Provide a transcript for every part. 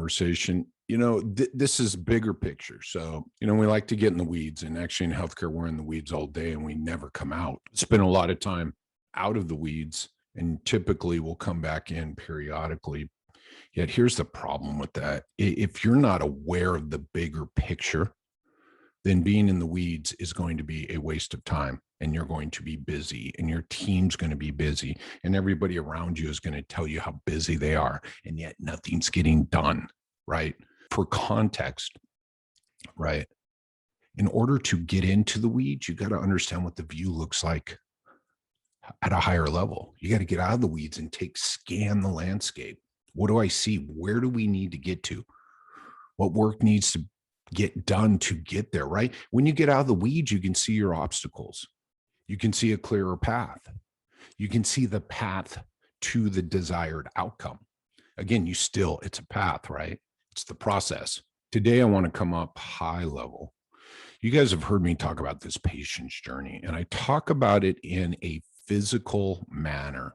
conversation. This is bigger picture. So, we like to get in the weeds, and actually in healthcare, we're in the weeds all day and we never come out. Spend a lot of time out of the weeds, and typically we'll come back in periodically. Yet here's the problem with that. If you're not aware of the bigger picture, then being in the weeds is going to be a waste of time, and you're going to be busy, and your team's going to be busy, and everybody around you is going to tell you how busy they are, and yet nothing's getting done, right? For context, right? In order to get into the weeds, you got to understand what the view looks like at a higher level. You got to get out of the weeds and scan the landscape. What do I see? Where do we need to get to? What work needs to get done to get there, right? When you get out of the weeds, you can see your obstacles. You can see a clearer path. You can see the path to the desired outcome. Again, it's a path, right? It's the process. Today, I want to come up high level. You guys have heard me talk about this patient's journey, and I talk about it in a physical manner,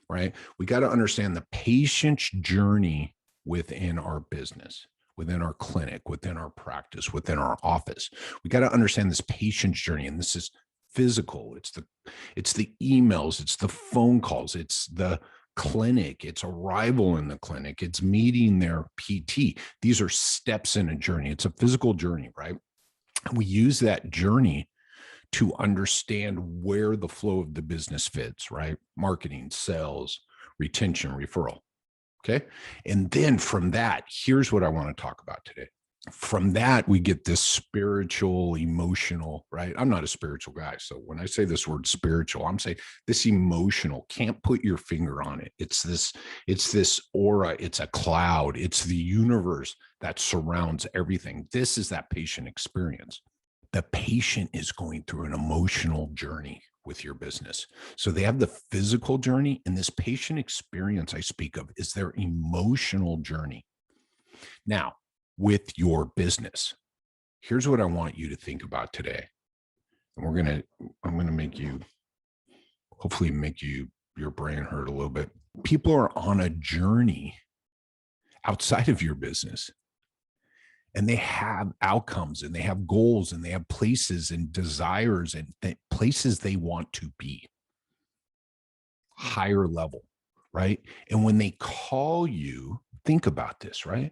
right? We got to understand the patient's journey within our business, within our clinic, within our practice, within our office. We got to understand this patient's journey. And this is physical. It's the emails, it's the phone calls, it's the clinic, it's arrival in the clinic, it's meeting their PT. These are steps in a journey. It's a physical journey, right? And we use that journey to understand where the flow of the business fits, right? Marketing, sales, retention, referral. Okay. And then from that, here's what I want to talk about today. From that, we get this spiritual, emotional, right? I'm not a spiritual guy. So when I say this word spiritual, I'm saying this emotional, can't put your finger on it. It's this aura, it's a cloud, it's the universe that surrounds everything. This is that patient experience. The patient is going through an emotional journey with your business. So they have the physical journey, and this patient experience I speak of is their emotional journey. Now, with your business, here's what I want you to think about today. And I'm going to hopefully make your brain hurt a little bit. People are on a journey outside of your business, and they have outcomes, and they have goals, and they have places and desires and places they want to be. Higher level, right? And when they call you, think about this, right?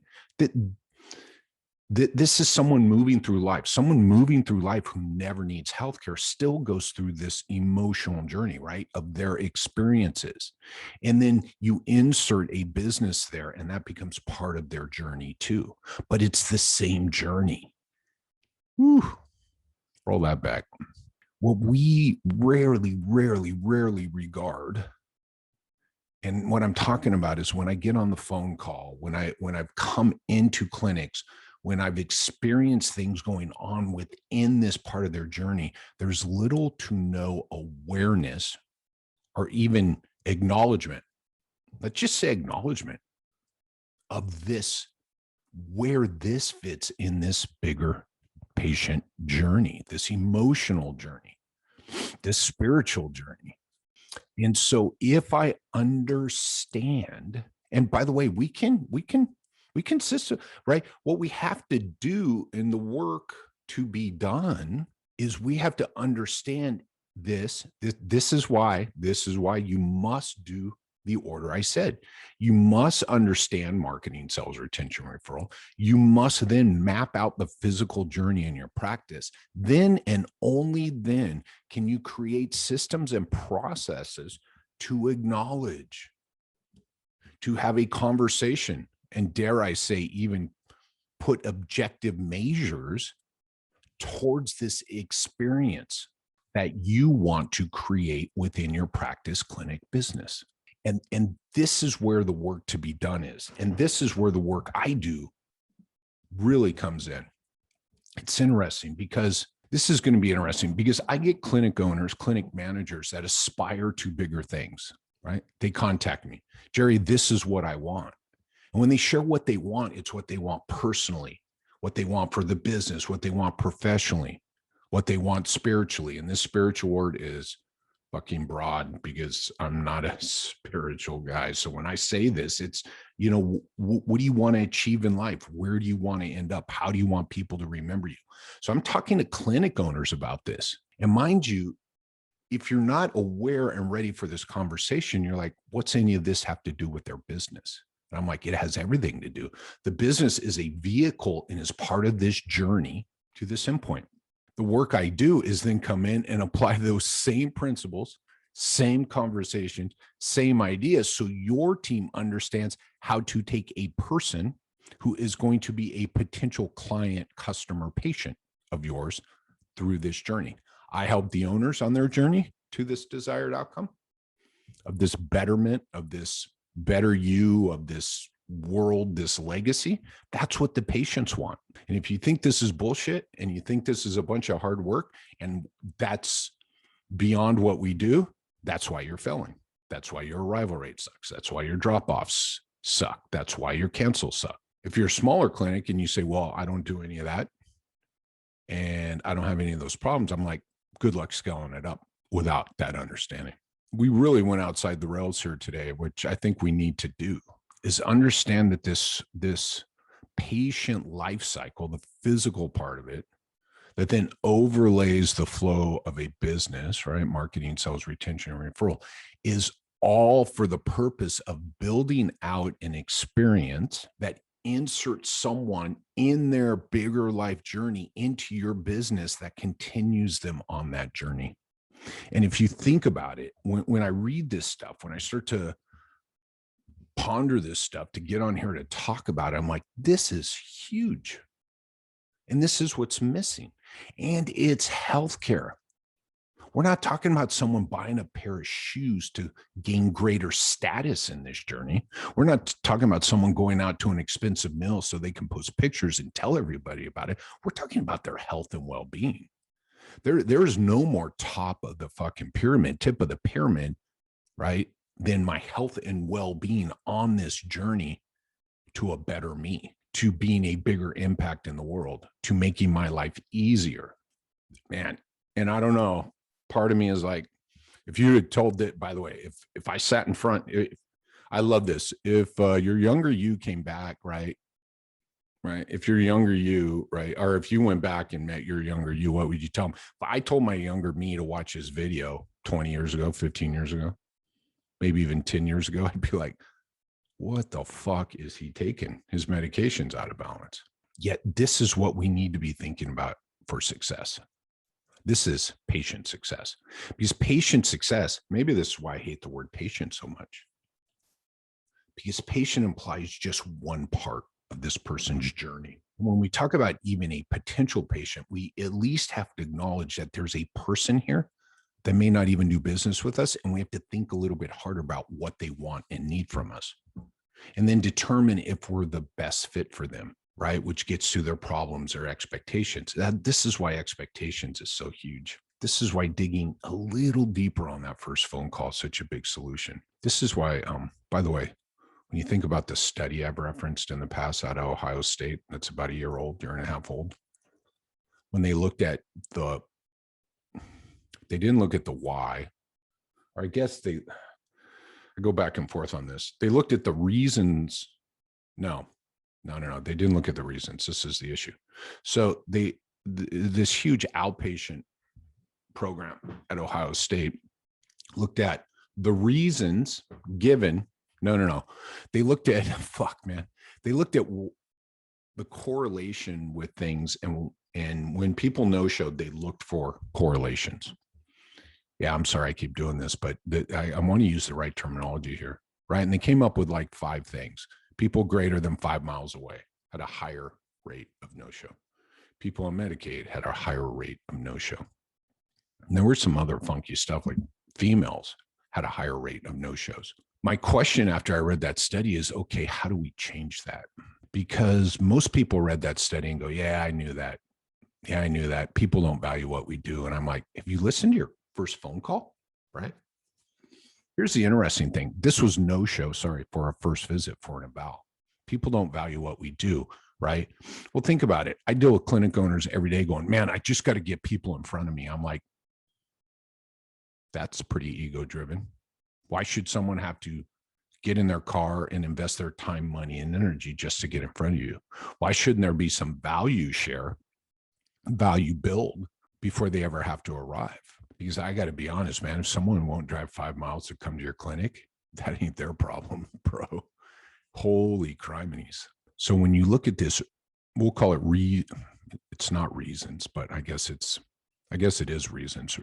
This is someone moving through life. Someone moving through life who never needs healthcare still goes through this emotional journey, right, of their experiences. And then you insert a business there, and that becomes part of their journey too. But it's the same journey. Whew. Roll that back. What we rarely regard, and what I'm talking about is when I get on the phone call, when I've come into clinics, when I've experienced things going on within this part of their journey, there's little to no awareness or even acknowledgement. Let's just say acknowledgement of this, where this fits in this bigger patient journey, this emotional journey, this spiritual journey. And so if I understand, and by the way, we can system, right? What we have to do in the work to be done is we have to understand this. This is why you must do the order I said. You must understand marketing, sales, retention, referral. You must then map out the physical journey in your practice. Then and only then can you create systems and processes to acknowledge, to have a conversation, and dare I say, even put objective measures towards this experience that you want to create within your practice, clinic, business. And this is where the work to be done is. And this is where the work I do really comes in. It's interesting because this is going to be interesting because I get clinic owners, clinic managers that aspire to bigger things, right? They contact me, Jerry, this is what I want. And when they share what they want, it's what they want personally, what they want for the business, what they want professionally, what they want spiritually. And this spiritual word is fucking broad because I'm not a spiritual guy. So when I say this, it's, you know, what do you want to achieve in life? Where do you want to end up? How do you want people to remember you? So I'm talking to clinic owners about this. And mind you, if you're not aware and ready for this conversation, you're like, what's any of this have to do with their business? And I'm like, it has everything to do. The business is a vehicle and is part of this journey to this endpoint. The work I do is then come in and apply those same principles, same conversations, same ideas. So your team understands how to take a person who is going to be a potential client, customer, patient of yours through this journey. I help the owners on their journey to this desired outcome of this betterment, of this better you, of this world, this legacy. That's what the patients want. And if you think this is bullshit and you think this is a bunch of hard work and that's beyond what we do, that's why you're failing. That's why your arrival rate sucks. That's why your drop-offs suck. That's why your cancels suck. If you're a smaller clinic and you say, well, I don't do any of that and I don't have any of those problems, I'm like, good luck scaling it up without that understanding. We really went outside the rails here today, which I think we need to do, is understand that this patient life cycle, the physical part of it, that then overlays the flow of a business, right? Marketing, sales, retention, and referral, is all for the purpose of building out an experience that inserts someone in their bigger life journey into your business that continues them on that journey. And if you think about it, when I read this stuff, when I start to ponder this stuff to get on here to talk about it, I'm like, this is huge. And this is what's missing. And it's healthcare. We're not talking about someone buying a pair of shoes to gain greater status in this journey. We're not talking about someone going out to an expensive meal so they can post pictures and tell everybody about it. We're talking about their health and well-being. There is no more top of the fucking pyramid, tip of the pyramid, right, than my health and well-being on this journey to a better me, to being a bigger impact in the world, to making my life easier, man. And I don't know, part of me is like, if you had told that, by the way, if I sat in front, I love this. If your younger you came back, right? If your younger you, right? Or if you went back and met your younger you, what would you tell them? If I told my younger me to watch his video 20 years ago, 15 years ago, maybe even 10 years ago, I'd be like, what the fuck is he taking? His medication's out of balance. Yet this is what we need to be thinking about for success. This is patient success, because patient success, maybe this is why I hate the word patient so much, because patient implies just one part of this person's journey. When we talk about even a potential patient, we at least have to acknowledge that there's a person here that may not even do business with us, and we have to think a little bit harder about what they want and need from us, and then determine if we're the best fit for them, right? Which gets to their problems or expectations. This is why expectations is so huge. This is why digging a little deeper on that first phone call is such a big solution. This is why, by the way, when you think about the study I've referenced in the past out of Ohio State, that's about a year and a half old, when they looked at they didn't look at the why, or I guess I go back and forth on this. They looked at the reasons. No, they didn't look at the reasons. This is the issue. So this huge outpatient program at Ohio State looked at the reasons given. No. They looked at, they looked at the correlation with things. And when people no-showed, they looked for correlations. Yeah, I'm sorry I keep doing this, but I want to use the right terminology here, right? And they came up with like 5 things. People greater than 5 miles away had a higher rate of no-show. People on Medicaid had a higher rate of no-show. And there were some other funky stuff, like females had a higher rate of no-shows. My question after I read that study is, okay, how do we change that? Because most people read that study and go, yeah, I knew that. Yeah, I knew that. People don't value what we do. And I'm like, if you listen to your first phone call, right? Here's the interesting thing. This was no-show, for our first visit for an eval. People don't value what we do, right? Well, think about it. I deal with clinic owners every day going, man, I just got to get people in front of me. I'm like, That's pretty ego driven. Why should someone have to get in their car and invest their time, money, and energy just to get in front of you? Why shouldn't there be some value share, value build before they ever have to arrive? Because I got to be honest, man, if someone won't drive 5 miles to come to your clinic, that ain't their problem, bro. Holy criminies. So when you look at this, we'll call it it's not reasons, but I guess it is reasons.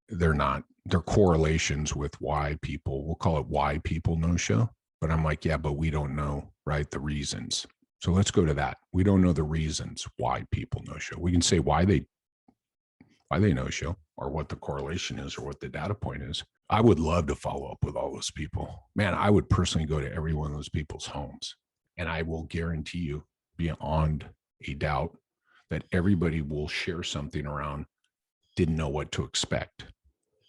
They're correlations with why people, we'll call it why people no show. But I'm like, yeah, but we don't know, right? The reasons. So let's go to that. We don't know the reasons why people no show. We can say why they no show, or what the correlation is, or what the data point is. I would love to follow up with all those people. Man, I would personally go to every one of those people's homes. And I will guarantee you beyond a doubt that everybody will share something around didn't know what to expect,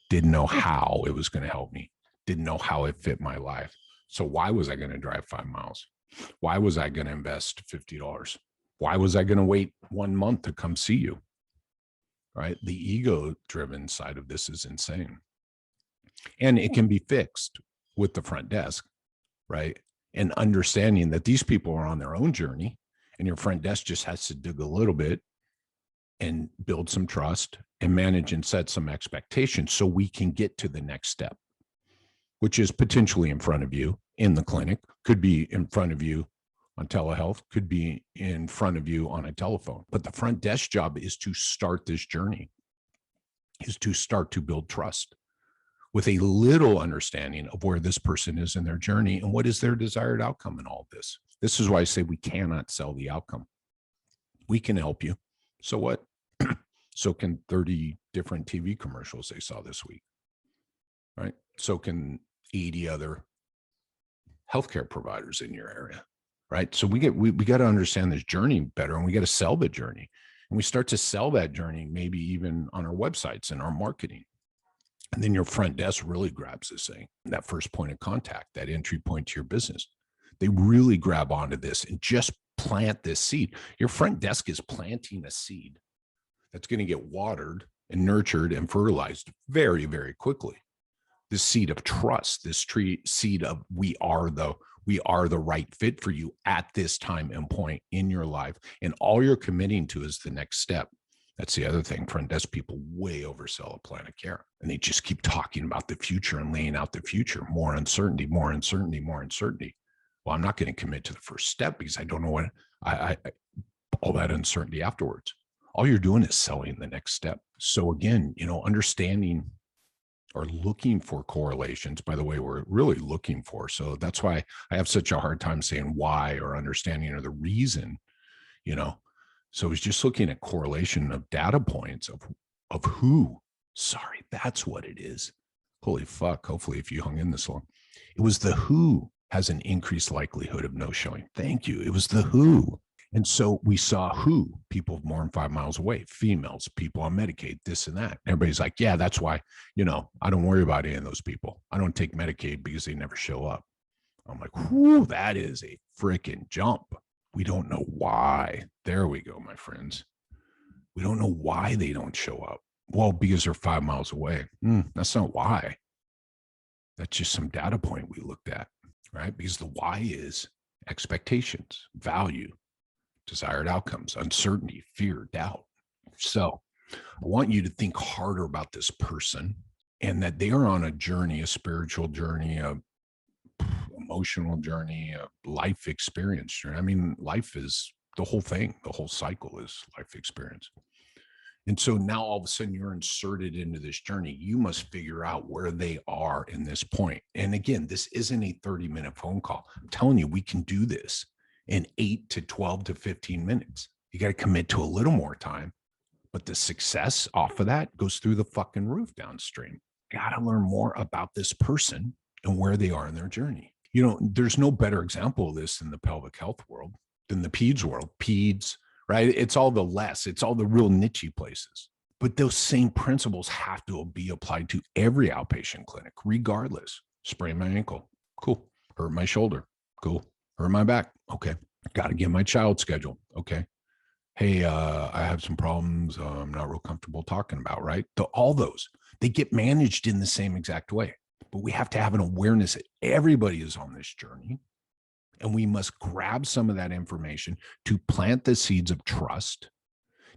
didn't know how it was going to help me, didn't know how it fit my life. So why was I going to drive 5 miles? Why was I going to invest $50? Why was I going to wait 1 month to come see you? Right? The ego-driven side of this is insane. And it can be fixed with the front desk, right? And understanding that these people are on their own journey, and your front desk just has to dig a little bit and build some trust and manage and set some expectations so we can get to the next step, which is potentially in front of you in the clinic, could be in front of you on telehealth, could be in front of you on a telephone. But the front desk job is to start this journey, is to start to build trust with a little understanding of where this person is in their journey and what is their desired outcome in all of this. This is why I say we cannot sell the outcome. We can help you. So what? So can 30 different TV commercials they saw this week, right? So can 80 other healthcare providers in your area, right? So we got to understand this journey better, and we got to sell the journey. And we start to sell that journey, maybe even on our websites and our marketing. And then your front desk really grabs this thing, that first point of contact, that entry point to your business. They really grab onto this and just plant this seed. Your front desk is planting a seed that's going to get watered and nurtured and fertilized very, very quickly. This seed of trust, this seed of we are the right fit for you at this time and point in your life. And all you're committing to is the next step. That's the other thing. Front desk people way oversell a plan of care, and they just keep talking about the future and laying out the future. More uncertainty, more uncertainty, more uncertainty. Well, I'm not going to commit to the first step because I don't know what all that uncertainty afterwards. All you're doing is selling the next step. So again, understanding or looking for correlations, by the way, we're really looking for. So that's why I have such a hard time saying why or understanding or the reason, So it's just looking at correlation of data points of who. Sorry, that's what it is. Holy fuck. Hopefully if you hung in this long, it was the who has an increased likelihood of no showing. Thank you. It was the who. And so we saw who, people more than 5 miles away, females, people on Medicaid, this and that. Everybody's like, yeah, that's why, I don't worry about any of those people. I don't take Medicaid because they never show up. I'm like, whoo, that is a freaking jump. We don't know why. There we go, my friends. We don't know why they don't show up. Well, because they're 5 miles away. That's not why. That's just some data point we looked at, right? Because the why is expectations, value, desired outcomes, uncertainty, fear, doubt. So I want you to think harder about this person and that they are on a journey, a spiritual journey, a emotional journey, a life experience journey. I mean, life is the whole thing. The whole cycle is life experience. And so now all of a sudden you're inserted into this journey. You must figure out where they are in this point. And again, this isn't a 30-minute phone call. I'm telling you, we can do this in 8 to 12 to 15 minutes. You got to commit to a little more time, but the success off of that goes through the fucking roof downstream. Got to learn more about this person and where they are in their journey. There's no better example of this in the pelvic health world than the peds world. Peds, right? It's all it's all the real niche places. But those same principles have to be applied to every outpatient clinic, regardless. Sprain my ankle. Cool. Hurt my shoulder. Cool. Hurt my back. Okay. Got to get my child scheduled. Okay. Hey, I have some problems I'm not real comfortable talking about, right? All those, they get managed in the same exact way. But we have to have an awareness that everybody is on this journey. And we must grab some of that information to plant the seeds of trust,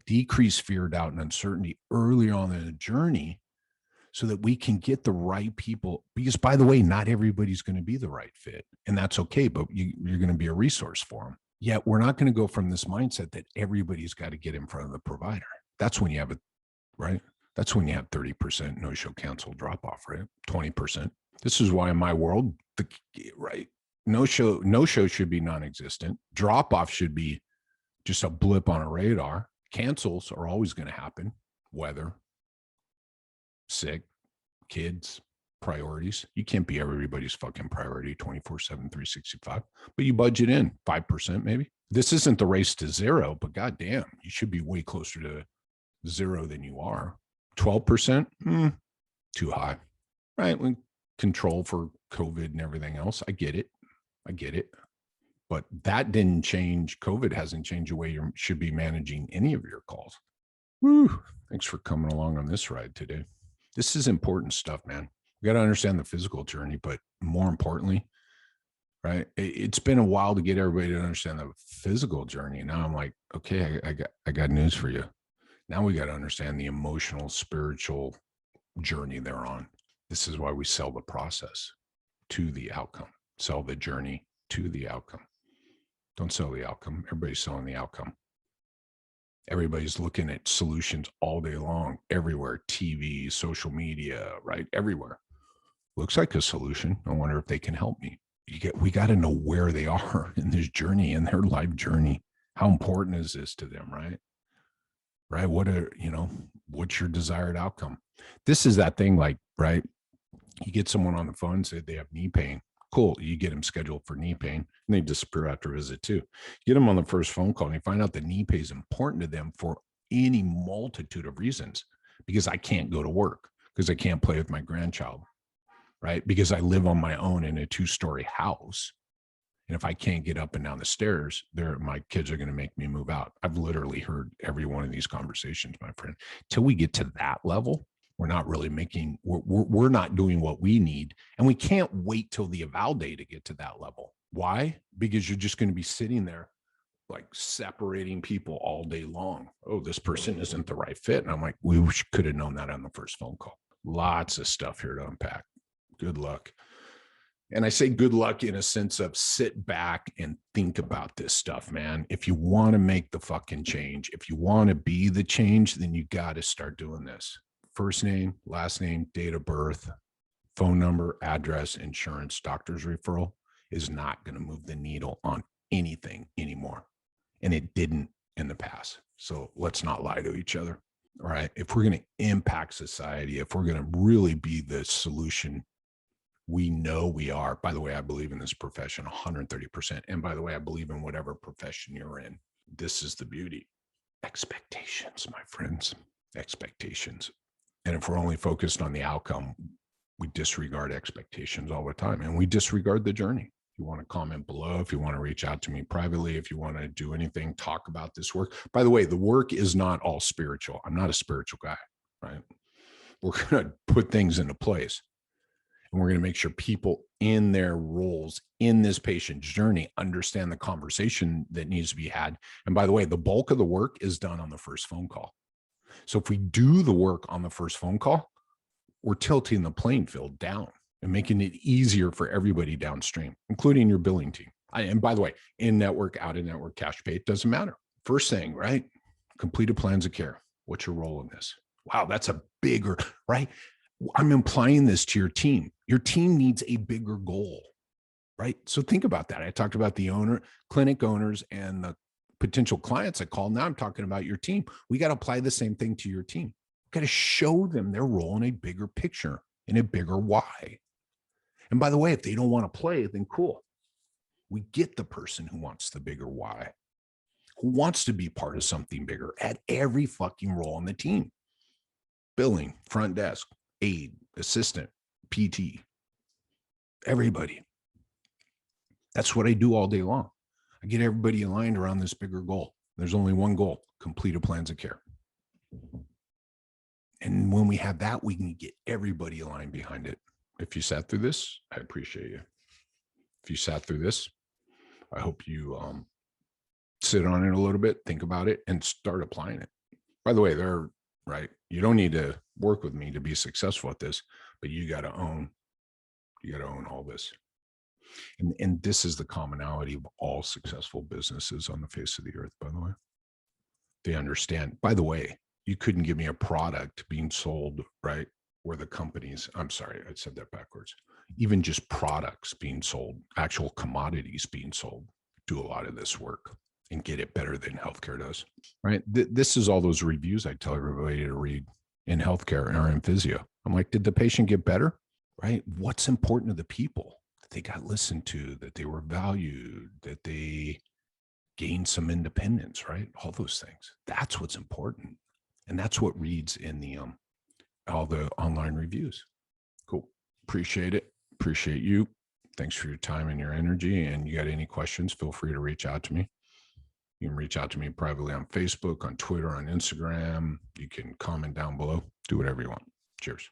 decrease fear, doubt, and uncertainty early on in the journey so that we can get the right people. Because, by the way, not everybody's going to be the right fit. And that's okay, but you're going to be a resource for them. Yet we're not going to go from this mindset that everybody's got to get in front of the provider. That's when you have it, right? That's when you have 30% no show, cancel, drop off, right? 20%. This is why in my world, right? No show should be non-existent. Drop off should be just a blip on a radar. Cancels are always going to happen. Weather, sick, kids, priorities. You can't be everybody's fucking priority 24/7, 365, but you budget in 5% maybe. This isn't the race to zero, but goddamn, you should be way closer to zero than you are. 12%, too high, right? We control for COVID and everything else. I get it. But that didn't change. COVID hasn't changed the way you should be managing any of your calls. Woo. Thanks for coming along on this ride today. This is important stuff, man. We got to understand the physical journey, but more importantly, right? It's been a while to get everybody to understand the physical journey. Now I'm like, okay, I got news for you. Now we got to understand the emotional, spiritual journey they're on. This is why we sell the process to the outcome, sell the journey to the outcome. Don't sell the outcome. Everybody's selling the outcome. Everybody's looking at solutions all day long, everywhere, TV, social media, right? Everywhere. Looks like a solution. I wonder if they can help me. We got to know where they are in this journey, in their life journey. How important is this to them, right? Right? What's your desired outcome? This is that thing like, right? You get someone on the phone, say they have knee pain. Cool. You get them scheduled for knee pain and they disappear after a visit too. Get them on the first phone call and you find out that knee pain is important to them for any multitude of reasons, because I can't go to work, because I can't play with my grandchild, right? Because I live on my own in a 2-story house. And if I can't get up and down the stairs, my kids are going to make me move out. I've literally heard every one of these conversations, my friend. Till we get to that level, we're not really we're not doing what we need. And we can't wait till the eval day to get to that level. Why? Because you're just going to be sitting there like separating people all day long. Oh, this person isn't the right fit. And I'm like, we could have known that on the first phone call. Lots of stuff here to unpack. Good luck. And I say good luck in a sense of sit back and think about this stuff, man. If you want to make the fucking change, if you want to be the change, then you got to start doing this. First name, last name, date of birth, phone number, address, insurance, doctor's referral is not going to move the needle on anything anymore. And it didn't in the past. So let's not lie to each other. All right. If we're going to impact society, if we're going to really be the solution we know we are. By the way, I believe in this profession 130%. And by the way, I believe in whatever profession you're in. This is the beauty. Expectations, my friends, expectations. And if we're only focused on the outcome, we disregard expectations all the time and we disregard the journey. If you want to comment below, if you want to reach out to me privately, if you want to do anything, talk about this work. By the way, the work is not all spiritual. I'm not a spiritual guy, right? We're going to put things into place. And we're going to make sure people in their roles in this patient journey understand the conversation that needs to be had. And by the way, the bulk of the work is done on the first phone call. So if we do the work on the first phone call, we're tilting the playing field down and making it easier for everybody downstream, including your billing team. And by the way, in network, out of network, cash pay, it doesn't matter. First thing, right? Completed plans of care. What's your role in this? Wow, that's a bigger, right? I'm implying this to your team. Your team needs a bigger goal, right? So think about that. I talked about the clinic owners and the potential clients I call. Now I'm talking about your team. We got to apply the same thing to your team. We got to show them their role in a bigger picture, in a bigger why. And by the way, if they don't want to play, then cool. We get the person who wants the bigger why, who wants to be part of something bigger at every fucking role on the team. Billing, front desk, aide, assistant, PT, everybody. That's what I do all day long. I get everybody aligned around this bigger goal. There's only one goal: completed plans of care. And when we have that, we can get everybody aligned behind it. If you sat through this, I appreciate you. If you sat through this, I hope you sit on it a little bit, think about it, and start applying it. By the way, right. You don't need to work with me to be successful at this, but you got to own all this. And this is the commonality of all successful businesses on the face of the earth, by the way. They understand. By the way, you couldn't give me a product being sold, right? Where the companies, I'm sorry, I said that backwards. Even just products being sold, actual commodities being sold, do a lot of this work and get it better than healthcare does, right? This is all those reviews I tell everybody to read in healthcare or in physio. I'm like, did the patient get better, right? What's important to the people? That they got listened to, that they were valued, that they gained some independence, right? All those things. That's what's important. And that's what reads in the all the online reviews. Cool. Appreciate it. Appreciate you. Thanks for your time and your energy. And you got any questions, feel free to reach out to me. You can reach out to me privately on Facebook, on Twitter, on Instagram. You can comment down below. Do whatever you want. Cheers.